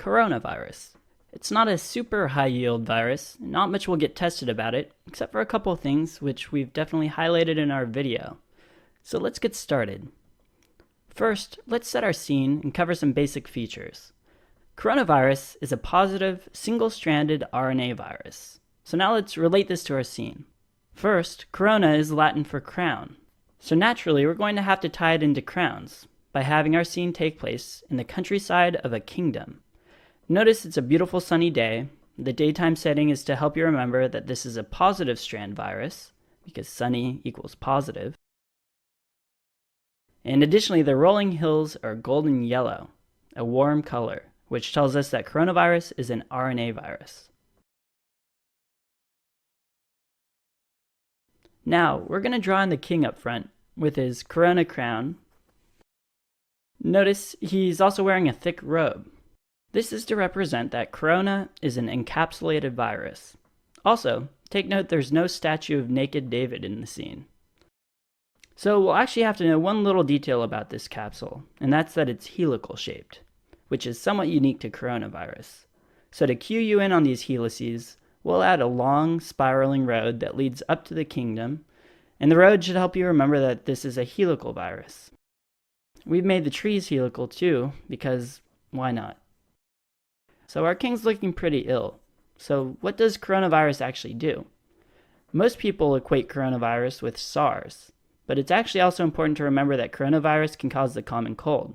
coronavirus. It's not a super high yield virus, not much will get tested about it, except for a couple things which we've definitely highlighted in our video. So let's get started. First, let's set our scene and cover some basic features. Coronavirus is a positive, single-stranded RNA virus. So now let's relate this to our scene. First, corona is Latin for crown. So naturally, we're going to have to tie it into crowns by having our scene take place in the countryside of a kingdom. Notice it's a beautiful sunny day. The daytime setting is to help you remember that this is a positive strand virus, because sunny equals positive. And additionally, the rolling hills are golden yellow, a warm color, which tells us that coronavirus is an RNA virus. Now, we're going to draw in the king up front with his corona crown. Notice he's also wearing a thick robe. This is to represent that corona is an encapsulated virus. Also, take note there's no statue of naked David in the scene. So we'll actually have to know one little detail about this capsule, and that's that it's helical shaped, which is somewhat unique to coronavirus. So to cue you in on these helices, we'll add a long spiraling road that leads up to the kingdom, and the road should help you remember that this is a helical virus. We've made the trees helical too, because why not? So our king's looking pretty ill. So what does coronavirus actually do? Most people equate coronavirus with SARS, but it's actually also important to remember that coronavirus can cause the common cold.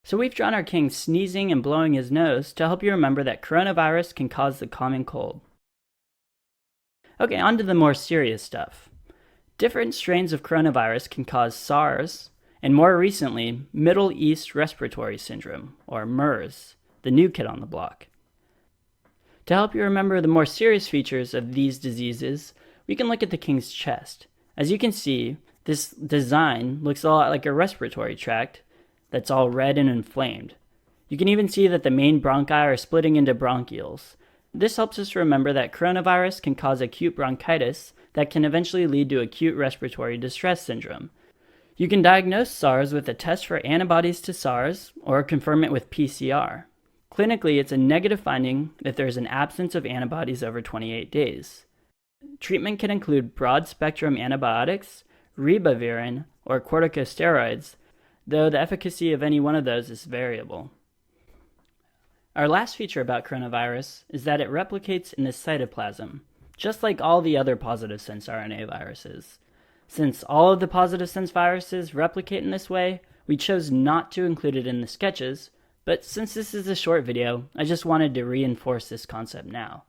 So we've drawn our king sneezing and blowing his nose to help you remember that coronavirus can cause the common cold. Okay, on to the more serious stuff. Different strains of coronavirus can cause SARS, and more recently, Middle East Respiratory Syndrome, or MERS, the new kid on the block. To help you remember the more serious features of these diseases, we can look at the king's chest. As you can see, this design looks a lot like a respiratory tract that's all red and inflamed. You can even see that the main bronchi are splitting into bronchioles. This helps us remember that coronavirus can cause acute bronchitis that can eventually lead to acute respiratory distress syndrome. You can diagnose SARS with a test for antibodies to SARS or confirm it with PCR. Clinically, it's a negative finding if there is an absence of antibodies over 28 days. Treatment can include broad-spectrum antibiotics, ribavirin, or corticosteroids, though the efficacy of any one of those is variable. Our last feature about coronavirus is that it replicates in the cytoplasm, just like all the other positive sense RNA viruses. Since all of the positive sense viruses replicate in this way, we chose not to include it in the sketches, but since this is a short video, I just wanted to reinforce this concept now.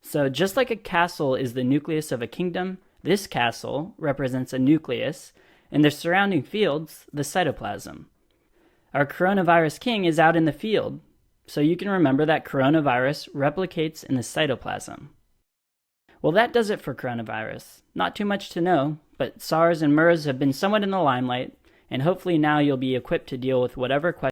So just like a castle is the nucleus of a kingdom, this castle represents a nucleus, and the surrounding fields, the cytoplasm. Our coronavirus king is out in the field, so you can remember that coronavirus replicates in the cytoplasm. Well, that does it for coronavirus. Not too much to know, but SARS and MERS have been somewhat in the limelight, and hopefully now you'll be equipped to deal with whatever questions